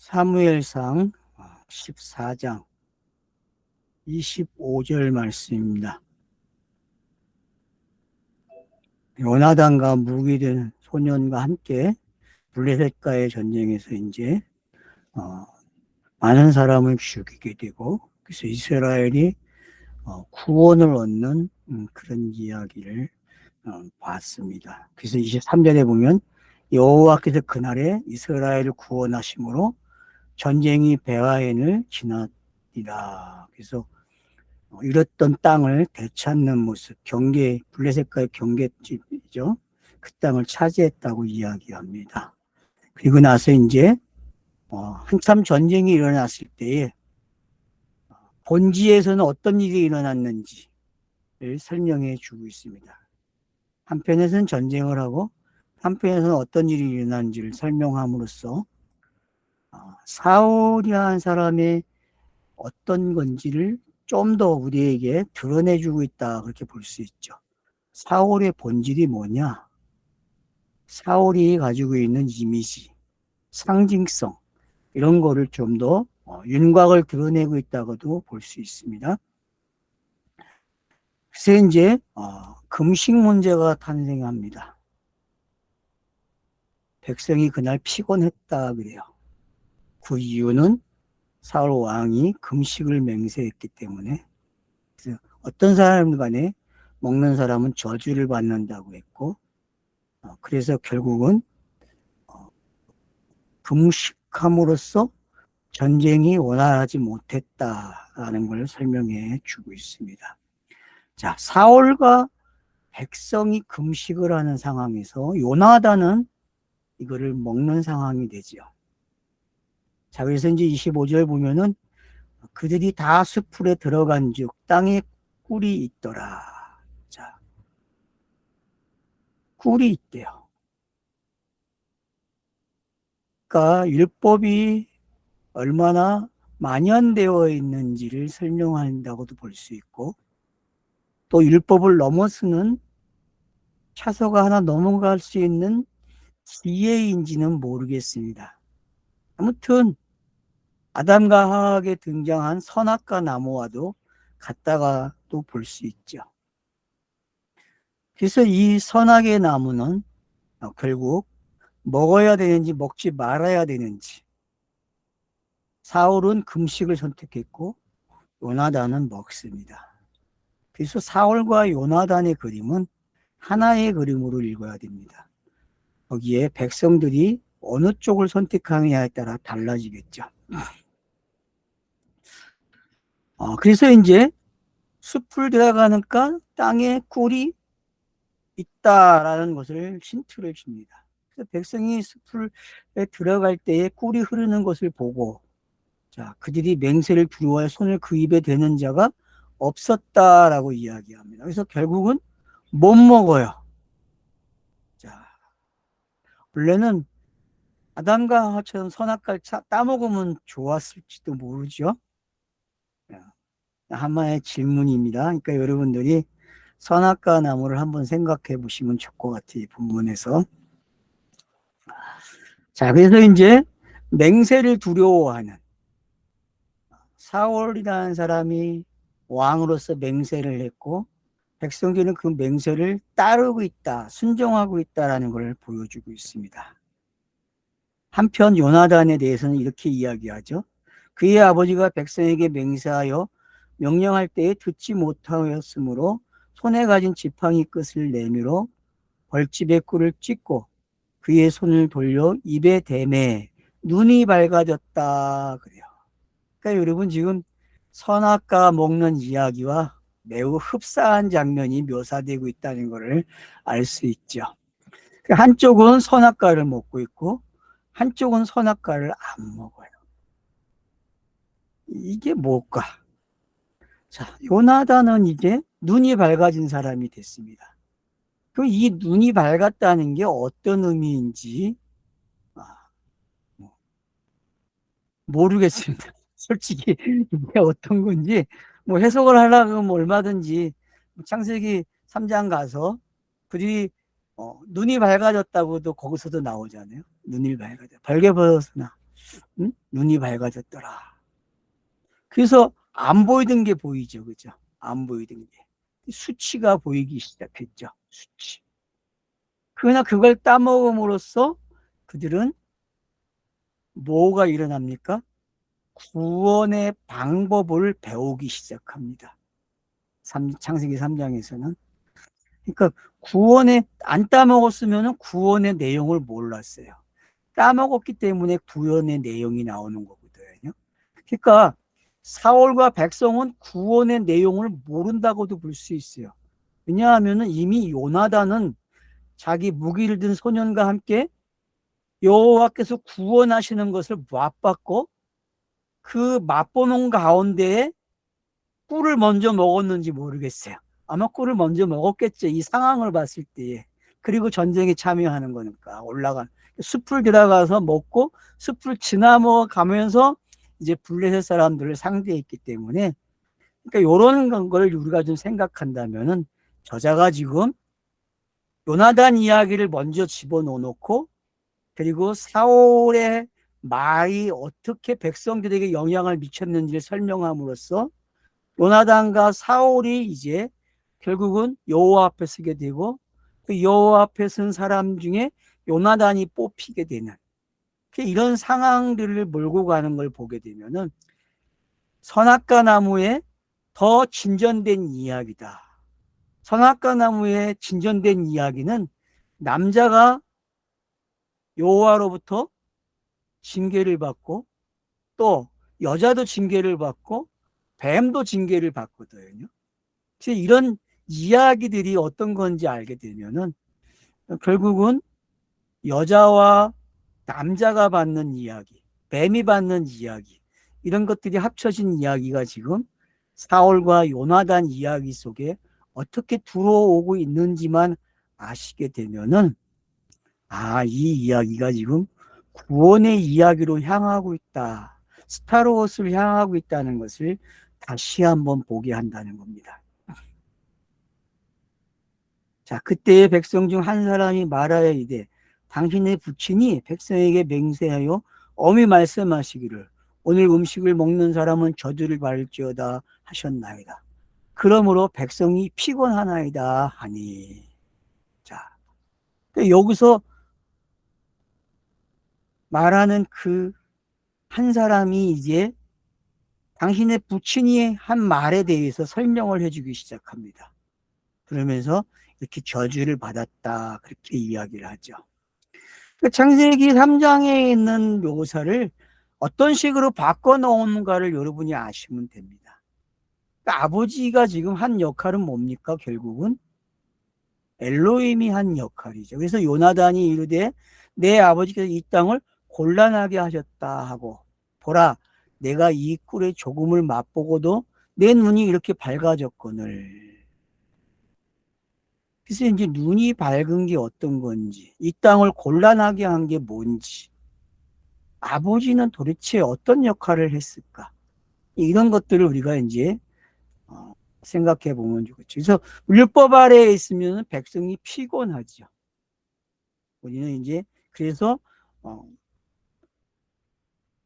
사무엘상 14장 25절 말씀입니다. 요나단과 무기된 소년과 함께 블레셋과의 전쟁에서 이제 많은 사람을 죽이게 되고, 그래서 이스라엘이 구원을 얻는 그런 이야기를 봤습니다. 그래서 23절에 보면 여호와께서 그날에 이스라엘을 구원하심으로 전쟁이 베아엔을 지났니라. 그래서 잃었던 땅을 되찾는 모습, 블레셋과의 경계집이죠. 그 땅을 차지했다고 이야기합니다. 그리고 나서 이제 한참 전쟁이 일어났을 때에 본지에서는 어떤 일이 일어났는지를 설명해 주고 있습니다. 한편에서는 전쟁을 하고 한편에서는 어떤 일이 일어났는지를 설명함으로써 사울이라는 사람의 어떤 건지를 좀 더 우리에게 드러내주고 있다, 그렇게 볼 수 있죠. 사울의 본질이 뭐냐? 사울이 가지고 있는 이미지, 상징성, 이런 거를 좀 더 윤곽을 드러내고 있다고도 볼 수 있습니다. 그래서 이제 금식 문제가 탄생합니다. 백성이 그날 피곤했다 그래요. 그 이유는 사울 왕이 금식을 맹세했기 때문에. 그래서 어떤 사람 간에 먹는 사람은 저주를 받는다고 했고, 그래서 결국은 금식함으로써 전쟁이 원활하지 못했다라는 걸 설명해 주고 있습니다. 자, 사울과 백성이 금식을 하는 상황에서 요나단은 이거를 먹는 상황이 되죠. 자, 그래서 이제 25절 보면은 그들이 다 숲풀에 들어간 즉 땅에 꿀이 있더라. 자, 꿀이 있대요. 그러니까 율법이 얼마나 만연되어 있는지를 설명한다고도 볼 수 있고, 또 율법을 넘어서는 차소가 하나 넘어갈 수 있는 지혜인지는 모르겠습니다. 아무튼 아담과 하악에 등장한 선악과 나무와도 같다가도 볼 수 있죠. 그래서 이 선악의 나무는 결국 먹어야 되는지 먹지 말아야 되는지, 사울은 금식을 선택했고 요나단은 먹습니다. 그래서 사울과 요나단의 그림은 하나의 그림으로 읽어야 됩니다. 거기에 백성들이 어느 쪽을 선택하느냐에 따라 달라지겠죠. 그래서 이제 숲을 들어가니까 땅에 꿀이 있다라는 것을 힌트를 줍니다. 그래서 백성이 숲에 들어갈 때에 꿀이 흐르는 것을 보고, 자, 그들이 맹세를 두려워해 손을 그 입에 대는 자가 없었다라고 이야기합니다. 그래서 결국은 못 먹어요. 자, 원래는 아담과 하와처럼 선악과를 따먹으면 좋았을지도 모르죠. 하나의 질문입니다. 그러니까 여러분들이 선악과 나무를 한번 생각해 보시면 좋을 것 같아요. 이 본문에서. 자, 그래서 이제 맹세를 두려워하는 사울이라는 사람이 왕으로서 맹세를 했고, 백성들은 그 맹세를 따르고 있다, 순종하고 있다라는 걸 보여주고 있습니다. 한편 요나단에 대해서는 이렇게 이야기하죠. 그의 아버지가 백성에게 맹세하여 명령할 때에 듣지 못하였으므로 손에 가진 지팡이 끝을 내밀어 벌집의 꿀을 찢고 그의 손을 돌려 입에 대매 눈이 밝아졌다 그래요. 그러니까 여러분 지금 선악과 먹는 이야기와 매우 흡사한 장면이 묘사되고 있다는 것을 알 수 있죠. 한쪽은 선악과를 먹고 있고 한쪽은 선악과를 안 먹어요. 이게 뭘까? 자, 요나단은 이제 눈이 밝아진 사람이 됐습니다. 그럼 이 눈이 밝았다는 게 어떤 의미인지 모르겠습니다. 솔직히 이게 어떤 건지 해석을 하려면 얼마든지 창세기 3장 가서 그들이 눈이 밝아졌다고도 거기서도 나오잖아요. 눈이 밝아져. 벌게벗었으나 눈이 밝아졌더라. 그래서 안 보이던 게 보이죠. 그죠? 안 보이던 게. 수치가 보이기 시작했죠. 수치. 그러나 그걸 따먹음으로써 그들은 뭐가 일어납니까? 구원의 방법을 배우기 시작합니다. 창세기 3장에서는. 그러니까 안 따먹었으면 구원의 내용을 몰랐어요. 따먹었기 때문에 구원의 내용이 나오는 거거든요. 그러니까 사울과 백성은 구원의 내용을 모른다고도 볼 수 있어요. 왜냐하면 이미 요나단은 자기 무기를 든 소년과 함께 여호와께서 구원하시는 것을 맛봤고 그 맛보는 가운데에 꿀을 먼저 먹었는지 모르겠어요. 아마 꿀을 먼저 먹었겠죠. 이 상황을 봤을 때에. 그리고 전쟁에 참여하는 거니까 올라간 숲을 들어가서 먹고 숲을 지나며 가면서 이제 블레셋 사람들을 상대했기 때문에 그러니까 이런 걸 우리가 좀 생각한다면은 저자가 지금 요나단 이야기를 먼저 집어넣고 그리고 사울의 말이 어떻게 백성들에게 영향을 미쳤는지를 설명함으로써 요나단과 사울이 이제 결국은 여호와 앞에 서게 되고 그 여호와 앞에 선 사람 중에 요나단이 뽑히게 되는 이런 상황들을 몰고 가는 걸 보게 되면은 선악과 나무의 더 진전된 이야기다. 선악과 나무의 진전된 이야기는 남자가 여호와로부터 징계를 받고 또 여자도 징계를 받고 뱀도 징계를 받거든요. 그래서 이런 이야기들이 어떤 건지 알게 되면은 결국은 여자와 남자가 받는 이야기, 뱀이 받는 이야기, 이런 것들이 합쳐진 이야기가 지금 사울과 요나단 이야기 속에 어떻게 들어오고 있는지만 아시게 되면은 이 이야기가 지금 구원의 이야기로 향하고 있다. 스타로워스를 향하고 있다는 것을 다시 한번 보게 한다는 겁니다. 자, 그때의 백성 중 한 사람이 말하여 이르되 당신의 부친이 백성에게 맹세하여 엄히 말씀하시기를 오늘 음식을 먹는 사람은 저주를 받을지어다 하셨나이다. 그러므로 백성이 피곤하나이다 하니. 자, 여기서 말하는 그 한 사람이 이제 당신의 부친이 한 말에 대해서 설명을 해주기 시작합니다. 그러면서 이렇게 저주를 받았다 그렇게 이야기를 하죠. 창세기 3장에 있는 묘사를 어떤 식으로 바꿔놓은가를 여러분이 아시면 됩니다. 그러니까 아버지가 지금 한 역할은 뭡니까? 결국은 엘로힘이 한 역할이죠. 그래서 요나단이 이르되 내 아버지께서 이 땅을 곤란하게 하셨다 하고 보라 내가 이 꿀의 조금을 맛보고도 내 눈이 이렇게 밝아졌거늘. 그래서 이제 눈이 밝은 게 어떤 건지, 이 땅을 곤란하게 한 게 뭔지, 아버지는 도대체 어떤 역할을 했을까? 이런 것들을 우리가 이제 생각해 보면 좋겠죠. 그래서 율법 아래에 있으면 백성이 피곤하죠. 우리는 이제 그래서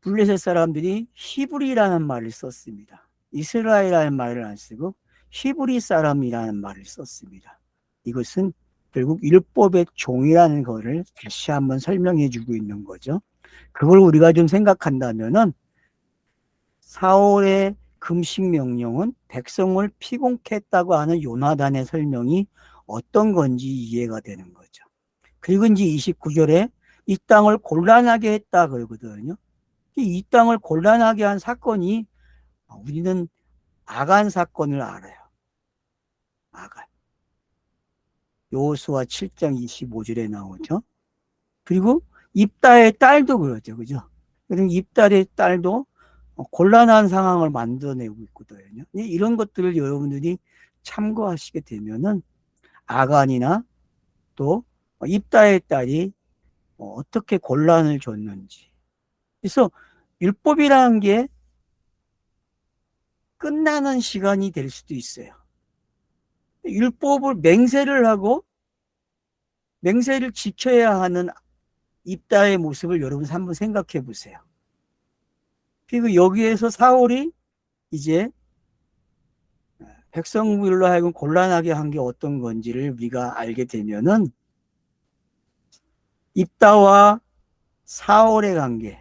블레셋 사람들이 히브리라는 말을 썼습니다. 이스라엘이라는 말을 안 쓰고 히브리 사람이라는 말을 썼습니다. 이것은 결국 율법의 종이라는 것을 다시 한번 설명해 주고 있는 거죠. 그걸 우리가 좀 생각한다면은 사울의 금식 명령은 백성을 피곤케 했다고 하는 요나단의 설명이 어떤 건지 이해가 되는 거죠. 그리고 이제 29절에 이 땅을 곤란하게 했다 그러거든요. 이 땅을 곤란하게 한 사건이 우리는 아간 사건을 알아요. 아간. 여호수아 7장 25절에 나오죠. 그리고 입다의 딸도 그러죠. 그죠? 그리고 입다의 딸도 곤란한 상황을 만들어내고 있거든요. 이런 것들을 여러분들이 참고하시게 되면은 아간이나 또 입다의 딸이 어떻게 곤란을 줬는지. 그래서 율법이라는 게 끝나는 시간이 될 수도 있어요. 율법을 맹세를 하고 맹세를 지켜야 하는 입다의 모습을 여러분 한번 생각해 보세요. 그리고 여기에서 사울이 이제 백성들로 하여금 곤란하게 한 게 어떤 건지를 우리가 알게 되면은 입다와 사울의 관계,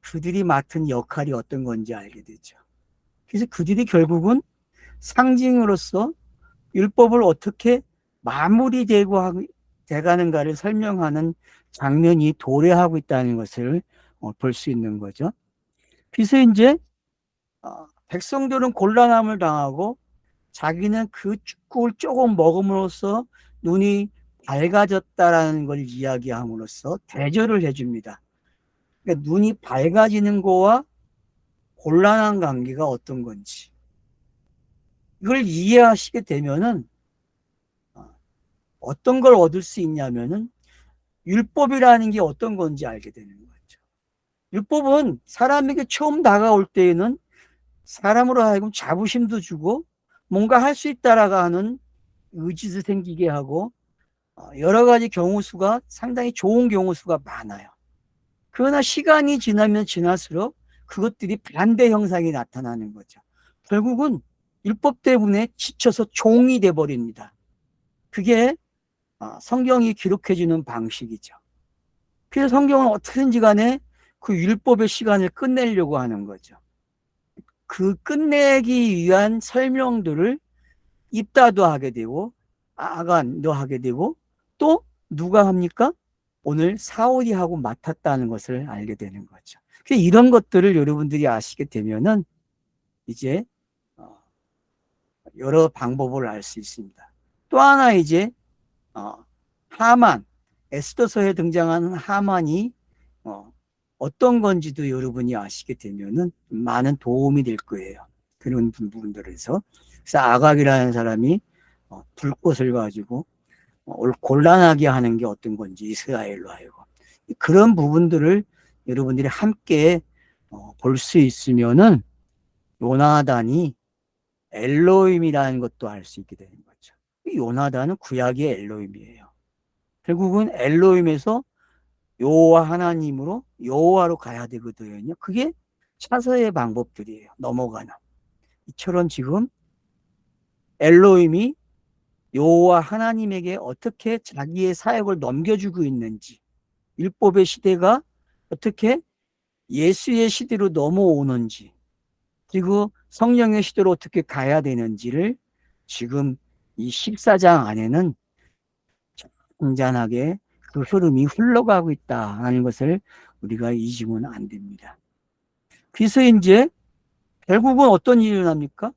그들이 맡은 역할이 어떤 건지 알게 되죠. 그래서 그들이 결국은 상징으로서 율법을 어떻게 마무리되고 돼가는가를 설명하는 장면이 도래하고 있다는 것을 볼 수 있는 거죠. 그래서 이제 백성들은 곤란함을 당하고 자기는 그 축구를 조금 먹음으로써 눈이 밝아졌다라는 걸 이야기함으로써 대조를 해줍니다. 그러니까 눈이 밝아지는 거와 곤란한 관계가 어떤 건지 이걸 이해하시게 되면은 어떤 걸 얻을 수 있냐면은 율법이라는 게 어떤 건지 알게 되는 거죠. 율법은 사람에게 처음 다가올 때에는 사람으로 하여금 자부심도 주고 뭔가 할 수 있다라고 하는 의지도 생기게 하고 여러 가지 경우 수가 상당히 좋은 경우 수가 많아요. 그러나 시간이 지나면 지날수록 그것들이 반대 형상이 나타나는 거죠. 결국은 율법 때문에 지쳐서 종이 돼 버립니다. 그게 성경이 기록해 주는 방식이죠. 그래서 성경은 어떻게든지 간에 그 율법의 시간을 끝내려고 하는 거죠. 그 끝내기 위한 설명들을 입다도 하게 되고 아간도 하게 되고 또 누가 합니까? 오늘 사울이 하고 맡았다는 것을 알게 되는 거죠. 이런 것들을 여러분들이 아시게 되면은 이제 여러 방법을 알 수 있습니다. 또 하나 이제 하만, 에스더서에 등장하는 하만이 어떤 건지도 여러분이 아시게 되면은 많은 도움이 될 거예요. 그런 부분들에서. 그래서 아각이라는 사람이 불꽃을 가지고 곤란하게 하는 게 어떤 건지 이스라엘로 하여금 그런 부분들을 여러분들이 함께 볼 수 있으면은 요나단이 엘로힘이라는 것도 알 수 있게 되는 거죠. 요나단은 구약의 엘로힘이에요. 결국은 엘로힘에서 여호와 하나님으로 여호와로 가야 되거든요. 그게 차서의 방법들이에요. 넘어가는 이처럼 지금 엘로힘이 여호와 하나님에게 어떻게 자기의 사역을 넘겨주고 있는지, 율법의 시대가 어떻게 예수의 시대로 넘어오는지, 그리고 성령의 시대로 어떻게 가야 되는지를 지금 이 14장 안에는 잔잔하게 그 흐름이 흘러가고 있다는 것을 우리가 잊으면 안 됩니다. 그래서 이제 결국은 어떤 일이 일어납니까?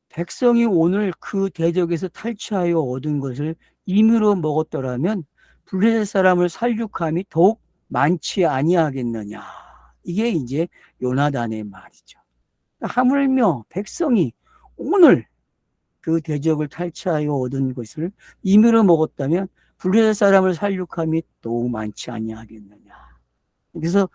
백성이 오늘 그 대적에서 탈취하여 얻은 것을 임의로 먹었더라면 블레셋 사람을 살육함이 더욱 많지 아니하겠느냐. 이게 이제 요나단의 말이죠. 하물며 백성이 오늘 그 대적을 탈취하여 얻은 것을 임의로 먹었다면 블레셋 사람을 살육함이 더욱 많지 아니하겠느냐. 그래서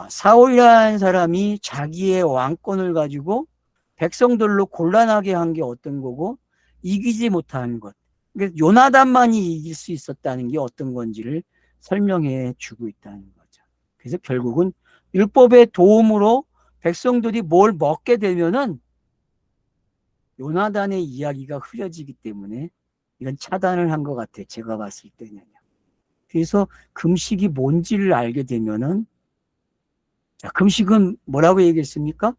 사울이라는 사람이 자기의 왕권을 가지고 백성들로 곤란하게 한 게 어떤 거고 이기지 못한 것. 그러니까 요나단만이 이길 수 있었다는 게 어떤 건지를 설명해 주고 있다는 거죠. 그래서 결국은 율법의 도움으로 백성들이 뭘 먹게 되면은 요나단의 이야기가 흐려지기 때문에 이건 차단을 한 것 같아요. 제가 봤을 때는요. 그래서 금식이 뭔지를 알게 되면은 자, 금식은 뭐라고 얘기했습니까?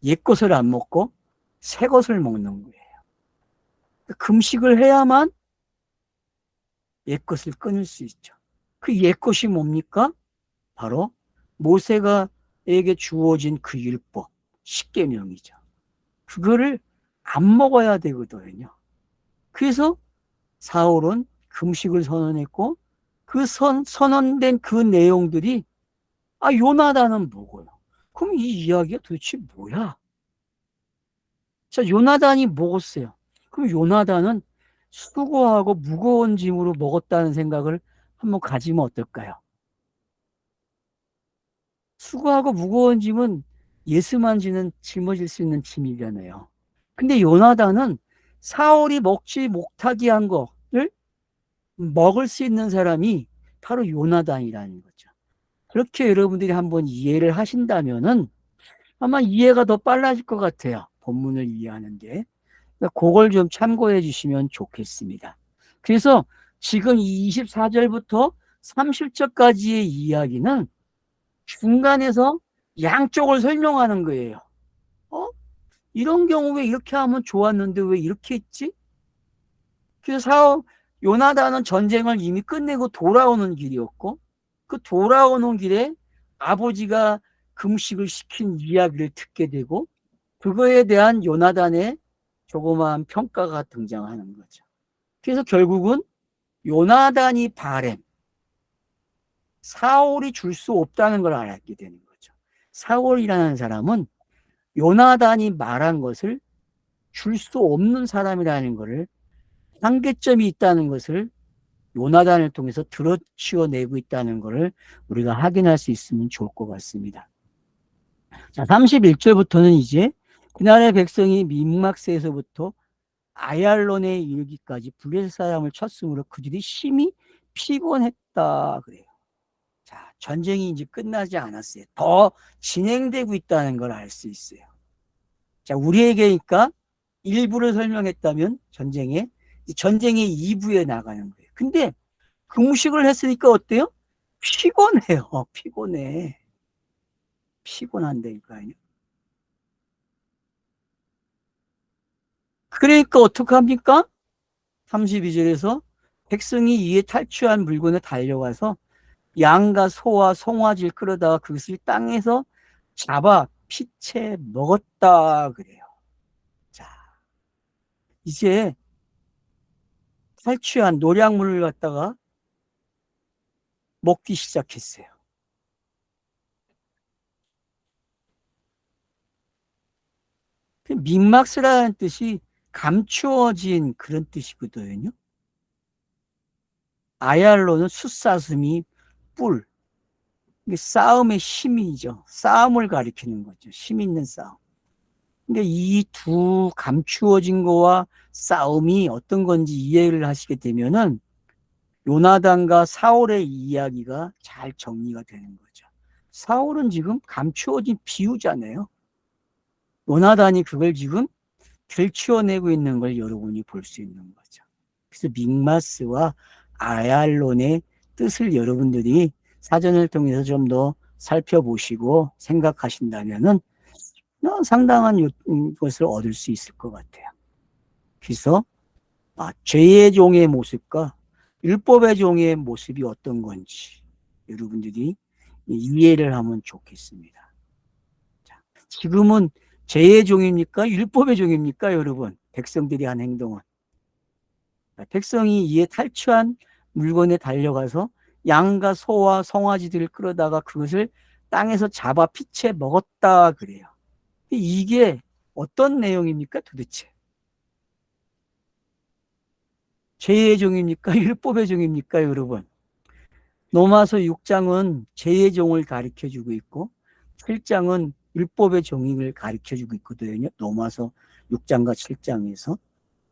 옛 것을 안 먹고 새 것을 먹는 거예요. 금식을 해야만 옛 것을 끊을 수 있죠. 그 옛 것이 뭡니까? 바로 모세가에게 주어진 그 율법, 십계명이죠. 그거를 안 먹어야 되거든요. 그래서 사울은 금식을 선언했고 그 선언된 그 내용들이 요나단은 뭐고요? 그럼 이 이야기가 도대체 뭐야? 자, 요나단이 먹었어요. 그럼 요나단은 수고하고 무거운 짐으로 먹었다는 생각을 한번 가지면 어떨까요? 수고하고 무거운 짐은 예수만 짊어질 수 있는 짐이잖아요. 근데 요나단은 사울이 먹지 못하게 한 거를 먹을 수 있는 사람이 바로 요나단이라는 거죠. 그렇게 여러분들이 한번 이해를 하신다면은 아마 이해가 더 빨라질 것 같아요. 본문을 이해하는데. 그러니까 그걸 좀 참고해 주시면 좋겠습니다. 그래서 지금 이 24절부터 30절까지의 이야기는 중간에서 양쪽을 설명하는 거예요. 이런 경우에 이렇게 하면 좋았는데 왜 이렇게 했지? 그래서 요나단은 전쟁을 이미 끝내고 돌아오는 길이었고, 그 돌아오는 길에 아버지가 금식을 시킨 이야기를 듣게 되고, 그거에 대한 요나단의 조그마한 평가가 등장하는 거죠. 그래서 결국은 요나단이 바램, 사울이 줄 수 없다는 걸 알게 되는 거죠. 사울이라는 사람은 요나단이 말한 것을 줄 수 없는 사람이라는 것을, 한계점이 있다는 것을 요나단을 통해서 들어치워내고 있다는 것을 우리가 확인할 수 있으면 좋을 것 같습니다. 자, 31절부터는 이제 그날의 백성이 민막스에서부터 아얄론에 이르기까지 블레셋 사람을 쳤으므로 그들이 심히 피곤했다 그래요. 자, 전쟁이 이제 끝나지 않았어요. 더 진행되고 있다는 걸 알 수 있어요. 자, 우리에게니까 일부를 설명했다면 전쟁의 2부에 나가는 거예요. 근데 금식을 했으니까 어때요? 피곤해요. 피곤해. 피곤한다니까요. 그러니까 어떡합니까? 32절에서 백성이 이에 탈취한 물건에 달려가서 양과 소와 송아지를 끌어다가 그것을 땅에서 잡아 피채 먹었다 그래요. 자, 이제 탈취한 노량물을 갖다가 먹기 시작했어요. 민막스라는 뜻이 감추어진 그런 뜻이거든요. 아얄로는 숫사슴이 뿔, 싸움의 힘이죠. 싸움을 가리키는 거죠. 힘 있는 싸움. 근데 이 두 감추어진 거와 싸움이 어떤 건지 이해를 하시게 되면은 요나단과 사울의 이야기가 잘 정리가 되는 거죠. 사울은 지금 감추어진 비유잖아요. 요나단이 그걸 지금 들추어내고 있는 걸 여러분이 볼 수 있는 거죠. 그래서 믹마스와 아얄론의 뜻을 여러분들이 사전을 통해서 좀 더 살펴보시고 생각하신다면은 상당한 것을 얻을 수 있을 것 같아요. 그래서 죄의 종의 모습과 율법의 종의 모습이 어떤 건지 여러분들이 이해를 하면 좋겠습니다. 자, 지금은 죄의 종입니까? 율법의 종입니까? 여러분, 백성들이 한 행동은. 백성이 이에 탈취한 물건에 달려가서 양과 소와 송아지들을 끌어다가 그것을 땅에서 잡아 피채 먹었다 그래요. 이게 어떤 내용입니까 도대체? 죄의 종입니까? 율법의 종입니까? 여러분. 로마서 6장은 죄의 종을 가르쳐주고 있고 7장은 율법의 종을 가르쳐주고 있거든요. 로마서 6장과 7장에서.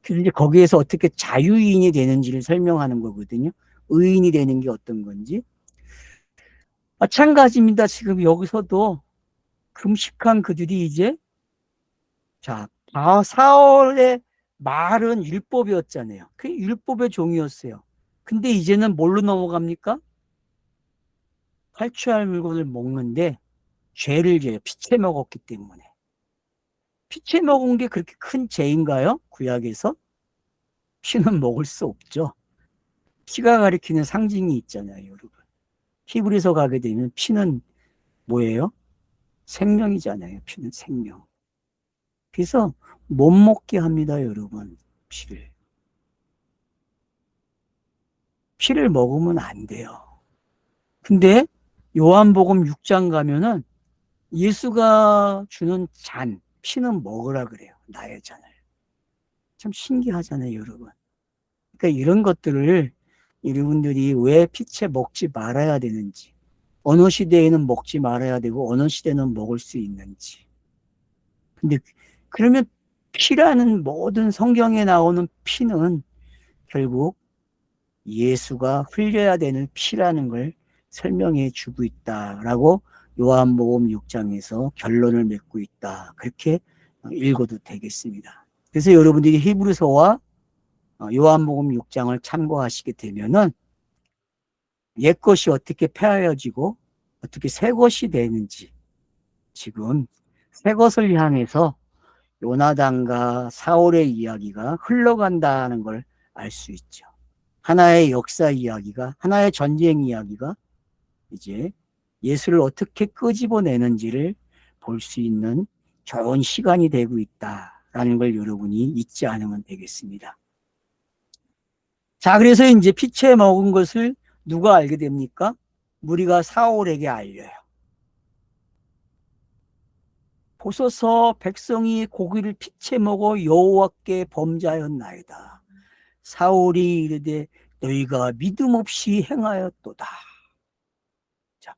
그래서 이제 거기에서 어떻게 자유인이 되는지를 설명하는 거거든요. 의인이 되는 게 어떤 건지. 마찬가지입니다. 지금 여기서도 금식한 그들이 이제 사울의 말은 율법이었잖아요. 그 율법의 종이었어요. 근데 이제는 뭘로 넘어갑니까? 탈취할 물건을 먹는데 죄를 져요. 피채 먹었기 때문에. 피채 먹은 게 그렇게 큰 죄인가요? 구약에서? 피는 먹을 수 없죠. 피가 가리키는 상징이 있잖아요, 여러분. 히브리서 가게 되면 피는 뭐예요? 생명이잖아요. 피는 생명. 그래서 못 먹게 합니다, 여러분. 피를. 피를 먹으면 안 돼요. 근데 요한복음 6장 가면은 예수가 주는 잔, 피는 먹으라 그래요. 나의 잔을. 참 신기하잖아요, 여러분. 그러니까 이런 것들을 여러분들이 왜 피채 먹지 말아야 되는지, 어느 시대에는 먹지 말아야 되고 어느 시대는 먹을 수 있는지. 근데 그러면 피라는 모든 성경에 나오는 피는 결국 예수가 흘려야 되는 피라는 걸 설명해 주고 있다라고 요한복음 6장에서 결론을 맺고 있다. 그렇게 읽어도 되겠습니다. 그래서 여러분들이 히브리서와 요한복음 6장을 참고하시게 되면은 옛것이 어떻게 폐하여지고 어떻게 새것이 되는지, 지금 새것을 향해서 요나단과 사울의 이야기가 흘러간다는 걸 알 수 있죠. 하나의 역사 이야기가, 하나의 전쟁 이야기가 이제 예수를 어떻게 끄집어내는지를 볼 수 있는 좋은 시간이 되고 있다라는 걸 여러분이 잊지 않으면 되겠습니다. 자, 그래서 이제 피채 먹은 것을 누가 알게 됩니까? 무리가 사울에게 알려요. 보소서, 백성이 고기를 피채 먹어 여호와께 범죄하였나이다. 사울이 이르되 너희가 믿음 없이 행하였도다. 자,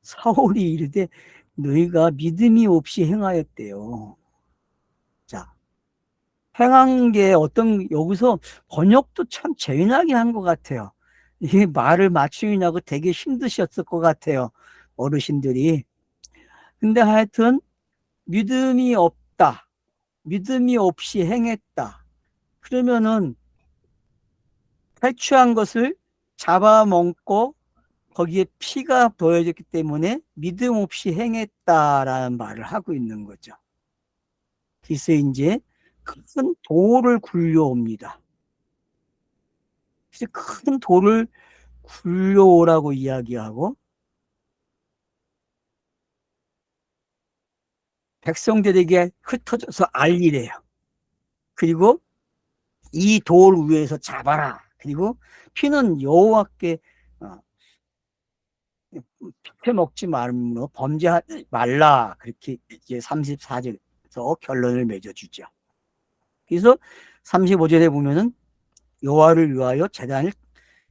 사울이 이르되 너희가 믿음이 없이 행하였대요. 자, 행한 게 어떤, 여기서 번역도 참 재미나게 한 것 같아요. 이게 말을 맞추느냐고 되게 힘드셨을 것 같아요, 어르신들이. 근데 하여튼 믿음이 없다, 믿음이 없이 행했다, 그러면은 탈취한 것을 잡아먹고 거기에 피가 보여졌기 때문에 믿음 없이 행했다라는 말을 하고 있는 거죠. 그래서 이제 큰 돌을 굴려옵니다. 그래서 큰 돌을 굴려오라고 이야기하고 백성들에게 흩어져서 알리래요. 그리고 이 돌 위에서 잡아라. 그리고 피는 여호와께 피해 먹지 말므로 범죄하지 말라. 그렇게 이제 34절에서 결론을 맺어주죠. 그래서 35절에 보면은 여호와를 위하여 제단을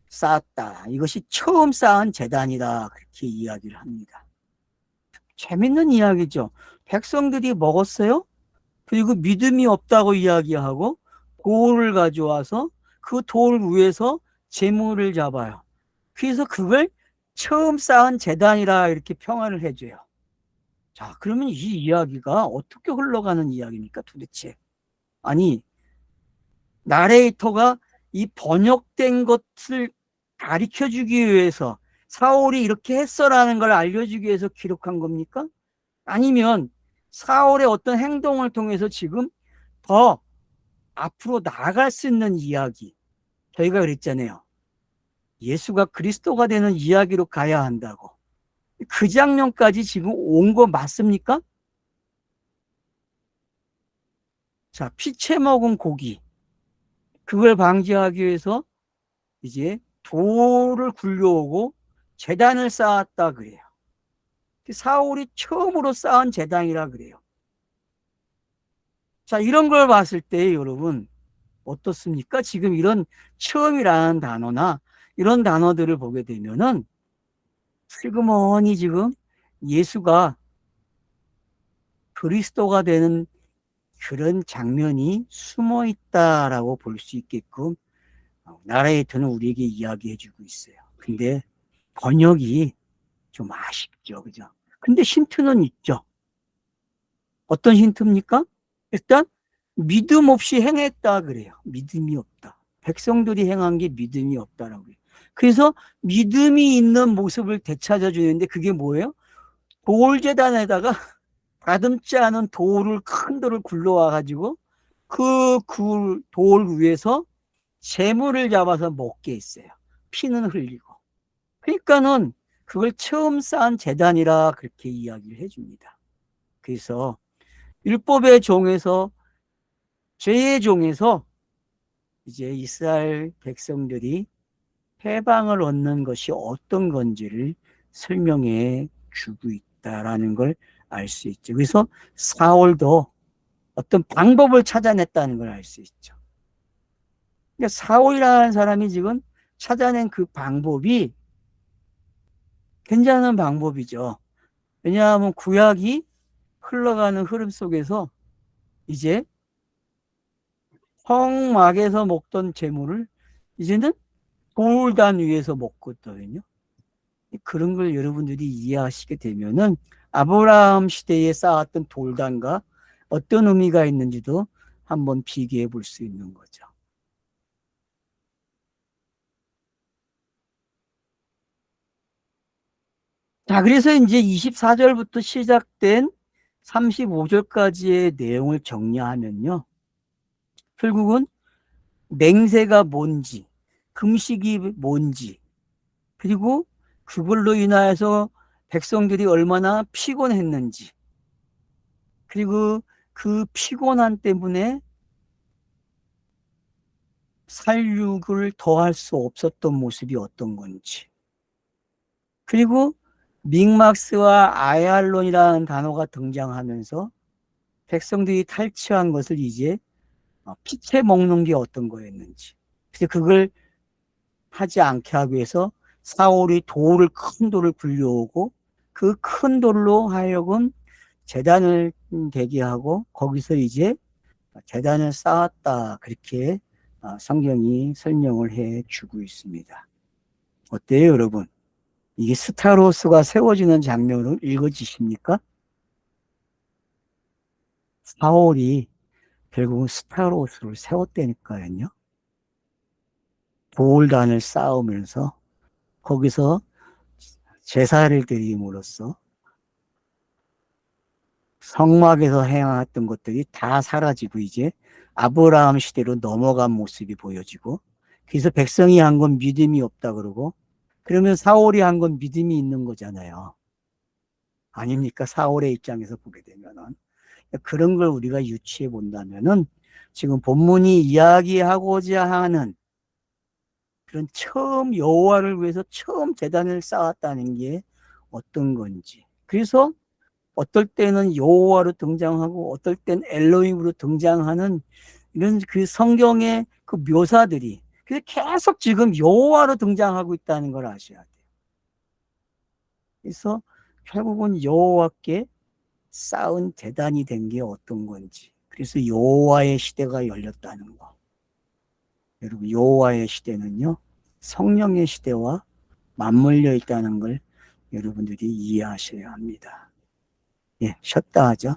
쌓았다. 이것이 처음 쌓은 제단이다. 그렇게 이야기를 합니다. 재밌는 이야기죠. 백성들이 먹었어요. 그리고 믿음이 없다고 이야기하고 돌을 가져와서 그 돌 위에서 재물을 잡아요. 그래서 그걸 처음 쌓은 제단이라 이렇게 평안을 해줘요. 자, 그러면 이 이야기가 어떻게 흘러가는 이야기입니까, 도대체? 아니, 나레이터가 이 번역된 것을 가르쳐 주기 위해서 사울이 이렇게 했어라는 걸 알려주기 위해서 기록한 겁니까? 아니면 사울의 어떤 행동을 통해서 지금 더 앞으로 나아갈 수 있는 이야기, 저희가 그랬잖아요. 예수가 그리스도가 되는 이야기로 가야 한다고. 그 장면까지 지금 온 거 맞습니까? 자, 피채 먹은 고기, 그걸 방지하기 위해서 이제 돌을 굴려오고 제단을 쌓았다 그래요. 사울이 처음으로 쌓은 제단이라 그래요. 자, 이런 걸 봤을 때 여러분 어떻습니까? 지금 이런 처음이라는 단어나 이런 단어들을 보게 되면은 슬그머니 지금 예수가 그리스도가 되는 그런 장면이 숨어 있다라고 볼 수 있게끔 나라에서는 우리에게 이야기해 주고 있어요. 근데 번역이 좀 아쉽죠. 그죠? 근데 힌트는 있죠. 어떤 힌트입니까? 일단 믿음 없이 행했다 그래요. 믿음이 없다. 백성들이 행한 게 믿음이 없다라고 해요. 그래서 믿음이 있는 모습을 되찾아 주는데 그게 뭐예요? 돌제단에다가 다듬지 않은 돌을, 큰 돌을 굴러와 가지고 그 돌 위에서 재물을 잡아서 먹게 했어요. 피는 흘리고. 그러니까는 그걸 처음 쌓은 제단이라 그렇게 이야기를 해줍니다. 그래서 율법의 종에서, 죄의 종에서 이제 이스라엘 백성들이 해방을 얻는 것이 어떤 건지를 설명해 주고 있다라는 걸 알 수 있죠. 그래서 사울도 어떤 방법을 찾아냈다는 걸 알 수 있죠. 그러니까 사울이라는 사람이 지금 찾아낸 그 방법이 괜찮은 방법이죠. 왜냐하면 구약이 흘러가는 흐름 속에서 이제 성막에서 먹던 재물을 이제는 돌단 위에서 먹거든요. 그런 걸 여러분들이 이해하시게 되면은 아브라함 시대에 쌓았던 돌단과 어떤 의미가 있는지도 한번 비교해 볼 수 있는 거죠. 자, 그래서 이제 24절부터 시작된 35절까지의 내용을 정리하면요. 결국은 맹세가 뭔지, 금식이 뭔지, 그리고 그걸로 인하여서 백성들이 얼마나 피곤했는지, 그리고 그 피곤함 때문에 살육을 더할 수 없었던 모습이 어떤 건지, 그리고 믹막스와 아얄론이라는 단어가 등장하면서 백성들이 탈취한 것을 이제 피채 먹는 게 어떤 거였는지, 그래서 그걸 하지 않게 하기 위해서 사울이 큰 돌을 굴려오고 그 큰 돌로 하여금 제단을 되게 하고 거기서 이제 제단을 쌓았다, 그렇게 성경이 설명을 해 주고 있습니다. 어때요, 여러분? 이게 스타로스가 세워지는 장면으로 읽어지십니까? 사울이 결국은 스타로스를 세웠다니까요. 보홀단을 쌓으면서 거기서 제사를 드림으로써 성막에서 행했던 것들이 다 사라지고 이제 아브라함 시대로 넘어간 모습이 보여지고, 그래서 백성이 한 건 믿음이 없다 그러고, 그러면 사울이 한 건 믿음이 있는 거잖아요. 아닙니까? 사울의 입장에서 보게 되면은. 그런 걸 우리가 유추해 본다면은 지금 본문이 이야기하고자 하는 그런 처음 여호와를 위해서 처음 제단을 쌓았다는 게 어떤 건지, 그래서 어떨 때는 여호와로 등장하고 어떨 때는 엘로힘으로 등장하는 이런 그 성경의 그 묘사들이 계속 지금 여호와로 등장하고 있다는 걸 아셔야 돼요. 그래서 결국은 여호와께 쌓은 제단이 된 게 어떤 건지, 그래서 여호와의 시대가 열렸다는 거. 여러분, 여호와의 시대는요, 성령의 시대와 맞물려 있다는 걸 여러분들이 이해하셔야 합니다. 예, 쉬었다 하죠.